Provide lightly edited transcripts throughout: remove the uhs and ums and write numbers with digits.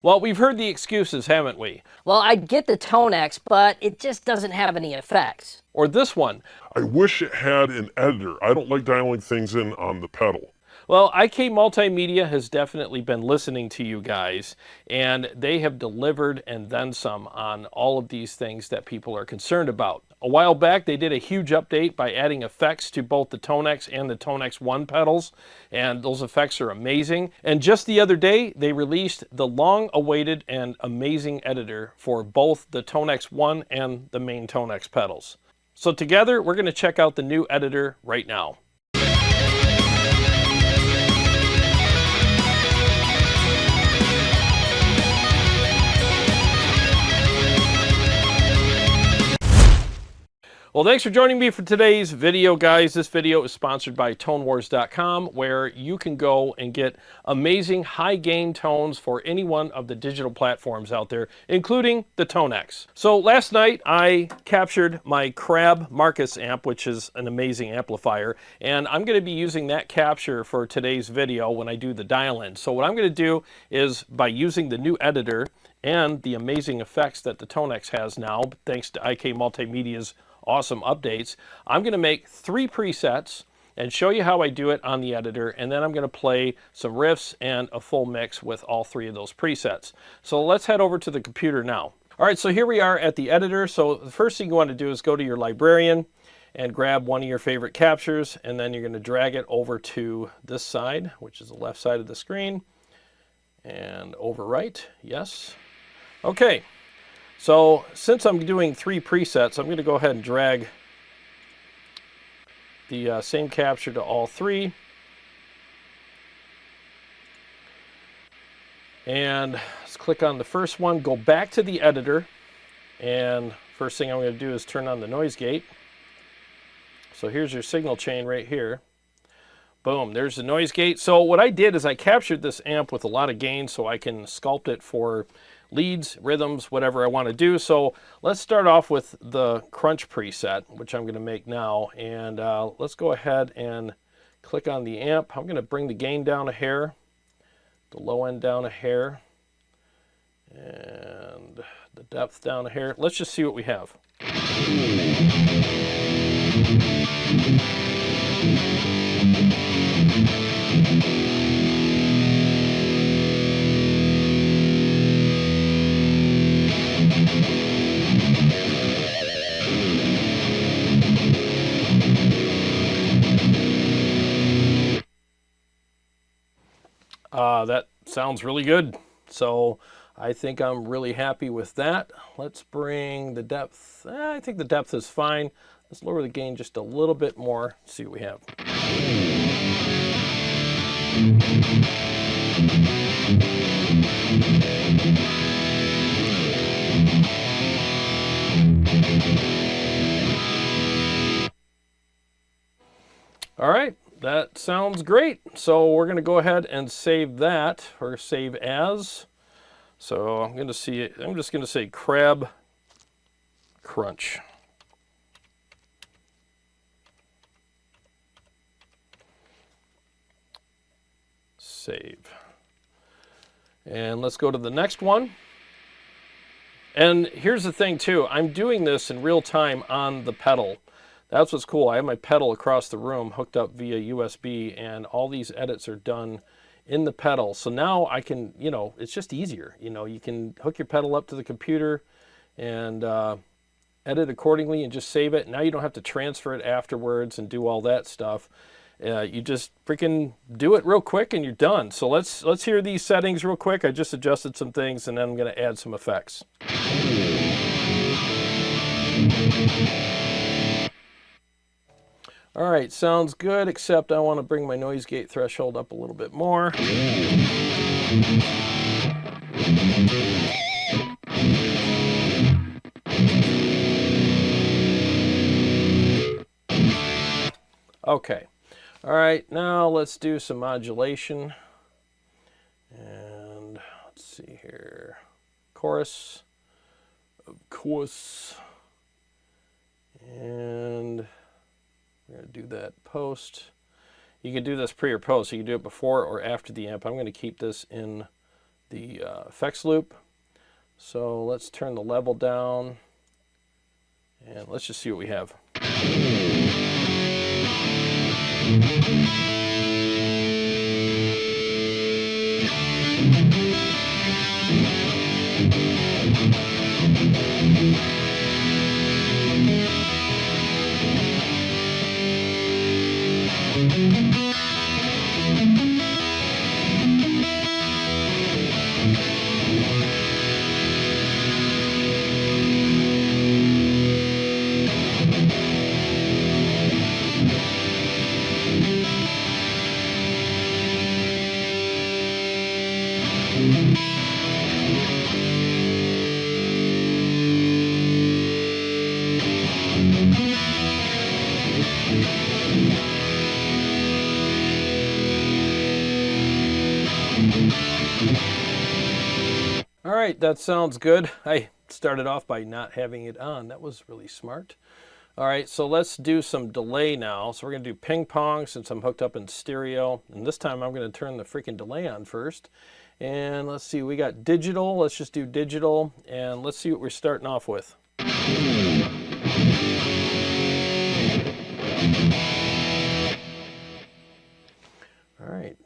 Well, we've heard the excuses, haven't we? Well, I get the Tonex, but it just doesn't have any effects. Or this one. I wish it had an editor. I don't like dialing things in on the pedal. Well, IK Multimedia has definitely been listening to you guys, and they have delivered and then some on all of these things that people are concerned about. A while back, they did a huge update by adding effects to both the Tonex and the Tonex 1 pedals, and those effects are amazing. And just the other day, they released the long-awaited and amazing editor for both the Tonex 1 and the main Tonex pedals. So together, we're going to check out the new editor right now. Well, thanks for joining me for today's video, guys. This video is sponsored by ToneWars.com, where you can go and get amazing high-gain tones for any one of the digital platforms out there, including the Tonex. So last night, I captured my Crab Marcus amp, which is an amazing amplifier, and I'm going to be using that capture for today's video when I do the dial-in. So what I'm going to do is, by using the new editor and the amazing effects that the Tonex has now, thanks to IK Multimedia's awesome updates, I'm going to make 3 presets and show you how I do it on the editor, and then I'm going to play some riffs and a full mix with all 3 of those presets. So let's head over to the computer now. All right, so here we are at the editor. So the first thing you want to do is go to your librarian and grab one of your favorite captures, and then you're going to drag it over to this side, which is the left side of the screen, and overwrite, yes. Okay. So since I'm doing 3 presets, I'm going to go ahead and drag the same capture to all 3. And let's click on the first one, go back to the editor, and first thing I'm going to do is turn on the noise gate. So here's your signal chain right here. Boom, there's the noise gate. So what I did is I captured this amp with a lot of gain so I can sculpt it for leads, rhythms, whatever I want to do. So let's start off with the crunch preset, which I'm going to make now. And let's go ahead and click on the amp. I'm going to bring the gain down a hair, the low end down a hair, and the depth down a hair. Let's just see what we have. That sounds really good. So I think I'm really happy with that. Let's bring the depth. I think the depth is fine. Let's lower the gain just a little bit more. See what we have. All right. That sounds great. So we're going to go ahead and save that, or save as. So I'm just going to say Crab Crunch. Save. And let's go to the next one. And here's the thing too, I'm doing this in real time on the pedal. That's what's cool. I have my pedal across the room hooked up via USB, and all these edits are done in the pedal. So now I can, it's just easier. You can hook your pedal up to the computer and edit accordingly and just save it. Now you don't have to transfer it afterwards and do all that stuff. You just freaking do it real quick and you're done. So let's hear these settings real quick. I just adjusted some things and then I'm going to add some effects. All right, sounds good, except I want to bring my noise gate threshold up a little bit more. Okay. All right, now let's do some modulation. And let's see here. Chorus, of course. And we're going to do that post. You can do this pre or post. So you can do it before or after the amp. I'm going to keep this in the effects loop. So let's turn the level down, and let's just see what we have. All right, that sounds good. I started off by not having it on. That was really smart. All right, so let's do some delay now. So we're gonna do ping pong since I'm hooked up in stereo. And this time I'm gonna turn the freaking delay on first. And let's see, we got digital. Let's just do digital. And let's see what we're starting off with. All right.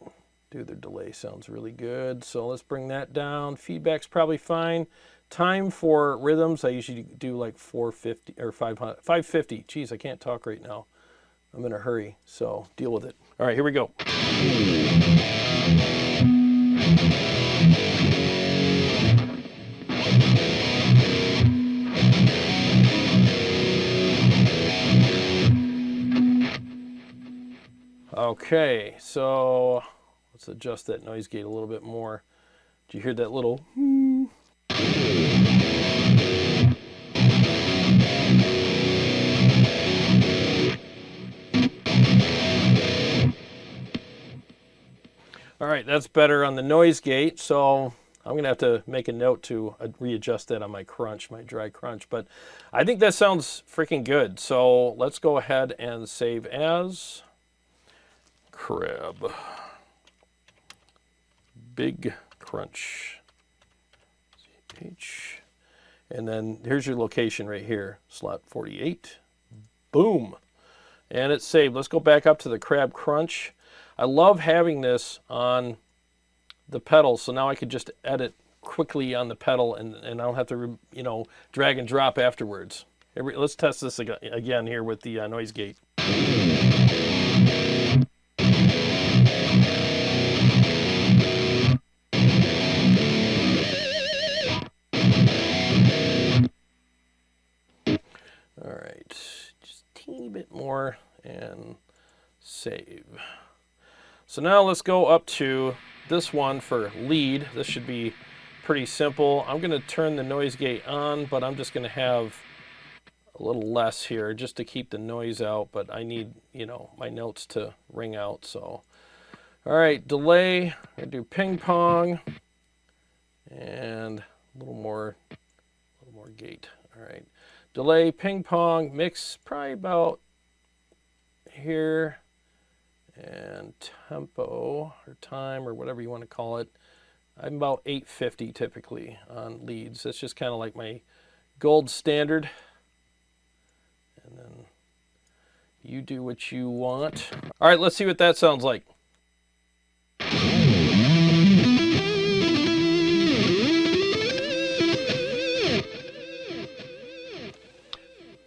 Dude, the delay sounds really good. So let's bring that down. Feedback's probably fine. Time for rhythms, I usually do like 450 or 550. Geez, I can't talk right now. I'm in a hurry, so deal with it. All right, here we go. Okay, so let's adjust that noise gate a little bit more. Did you hear that little? All right, that's better on the noise gate, so I'm gonna have to make a note to readjust that on my crunch, my dry crunch, but I think that sounds freaking good. So let's go ahead and save as Crab. Big crunch. And then here's your location right here, slot 48. Boom. And it's saved. Let's go back up to the Crab Crunch. I love having this on the pedal, so now I could just edit quickly on the pedal and I don't have to, you know, drag and drop afterwards. Let's test this again here with the noise gate. All right, just a teeny bit more and save. So now let's go up to this one for lead. This should be pretty simple. I'm going to turn the noise gate on, but I'm just going to have a little less here just to keep the noise out, but I need, you know, my notes to ring out. So, all right, delay. I'm going to do ping pong and a little more gate. All right. Delay, ping pong, mix probably about here, and tempo or time or whatever you want to call it. I'm about 850 typically on leads. That's just kind of like my gold standard. And then you do what you want. All right, let's see what that sounds like.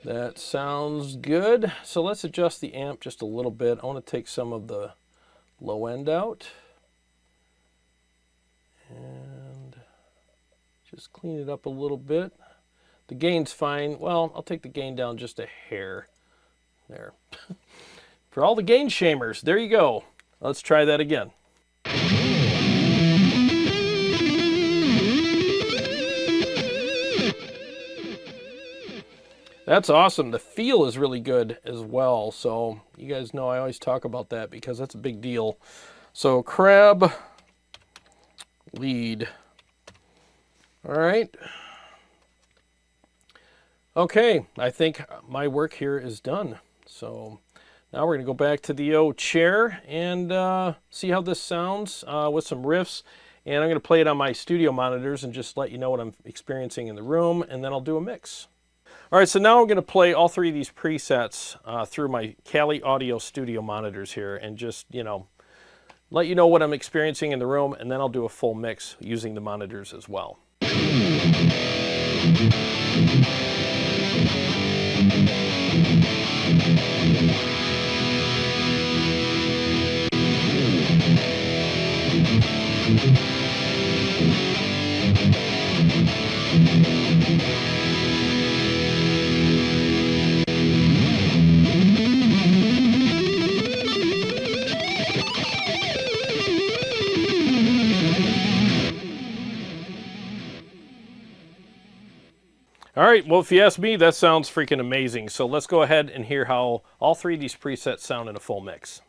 That sounds good. So let's adjust the amp just a little bit. I want to take some of the low end out and just clean it up a little bit. The gain's fine. Well, I'll take the gain down just a hair there. For all the gain shamers, there you go. Let's try that again. That's awesome. The feel is really good as well. So you guys know I always talk about that because that's a big deal. So Crab lead. All right. Okay, I think my work here is done. So now we're going to go back to the chair and see how this sounds with some riffs. and I'm going to play it on my studio monitors and just let you know what I'm experiencing in the room, and then I'll do a mix. All right, so now I'm going to play all 3 of these presets through my Kali Audio studio monitors here, and just, you know, let you know what I'm experiencing in the room, and then I'll do a full mix using the monitors as well. All right, well, if you ask me, that sounds freaking amazing. So let's go ahead and hear how all 3 of these presets sound in a full mix.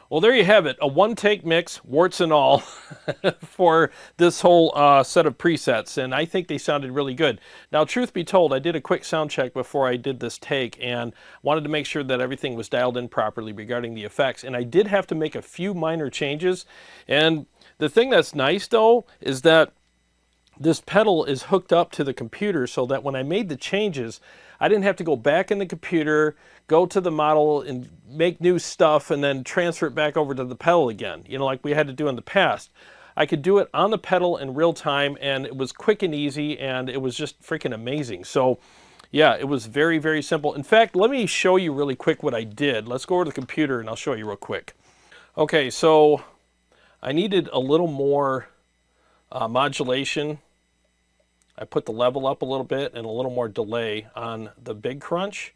Well, there you have it, a one-take mix, warts and all, for this whole set of presets, and I think they sounded really good. Now, truth be told, I did a quick sound check before I did this take, and wanted to make sure that everything was dialed in properly regarding the effects, and I did have to make a few minor changes. And the thing that's nice, though, is that this pedal is hooked up to the computer, so that when I made the changes, I didn't have to go back in the computer, go to the model and make new stuff and then transfer it back over to the pedal again, you know, like we had to do in the past. I could do it on the pedal in real time, and it was quick and easy, and it was just freaking amazing. So yeah, it was very, very simple. In fact, let me show you really quick what I did. Let's go over to the computer and I'll show you real quick. Okay, so I needed a little more modulation. I put the level up a little bit and a little more delay on the big crunch.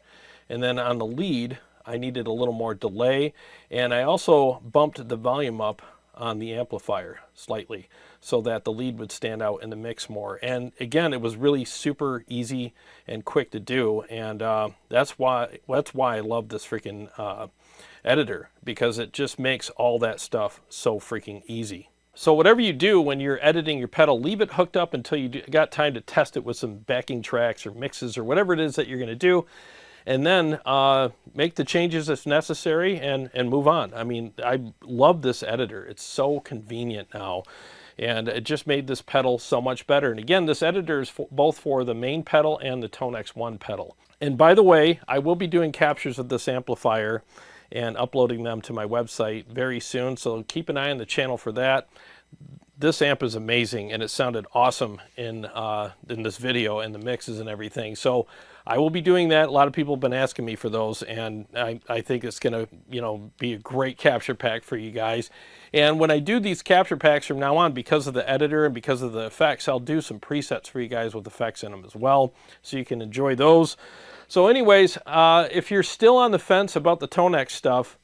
And then on the lead, I needed a little more delay. And I also bumped the volume up on the amplifier slightly so that the lead would stand out in the mix more. And again, it was really super easy and quick to do, and that's why I love this freaking editor, because it just makes all that stuff so freaking easy. So whatever you do when you're editing your pedal, leave it hooked up until you got time to test it with some backing tracks or mixes or whatever it is that you're going to do, and then make the changes if necessary and move on. I mean, I love this editor. It's so convenient now, and it just made this pedal so much better. And again, this editor is both for the main pedal and the Tonex 1 pedal. And by the way, I will be doing captures of this amplifier and uploading them to my website very soon, so keep an eye on the channel for that. This amp is amazing, and it sounded awesome in this video and the mixes and everything. So I will be doing that. A lot of people have been asking me for those, and I think it's going to, you know, be a great capture pack for you guys. And when I do these capture packs from now on, because of the editor and because of the effects, I'll do some presets for you guys with effects in them as well, so you can enjoy those. So anyways, if you're still on the fence about the Tonex stuff,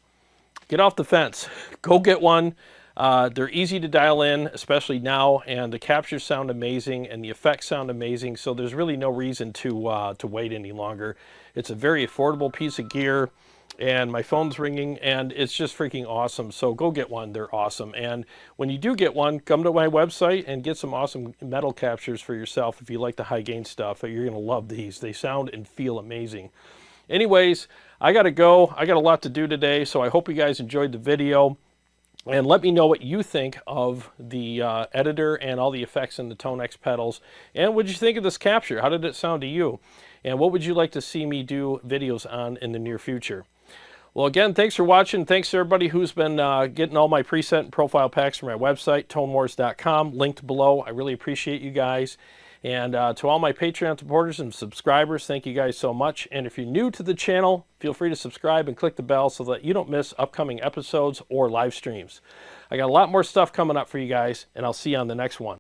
get off the fence. Go get one. They're easy to dial in, especially now, and the captures sound amazing and the effects sound amazing, so there's really no reason to wait any longer. It's a very affordable piece of gear, and my phone's ringing, and it's just freaking awesome. So go get one. They're awesome. And when you do get one, come to my website and get some awesome metal captures for yourself. If you like the high gain stuff, you're going to love these. They sound and feel amazing. Anyways, I got to go. I got a lot to do today, so I hope you guys enjoyed the video. And let me know what you think of the editor and all the effects in the Tonex pedals. And what did you think of this capture? How did it sound to you? And what would you like to see me do videos on in the near future? Well, again, thanks for watching. Thanks to everybody who's been getting all my preset and profile packs from my website, tonewars.com, linked below. I really appreciate you guys. And to all my Patreon supporters and subscribers, thank you guys so much. And if you're new to the channel, feel free to subscribe and click the bell so that you don't miss upcoming episodes or live streams. I got a lot more stuff coming up for you guys, and I'll see you on the next one.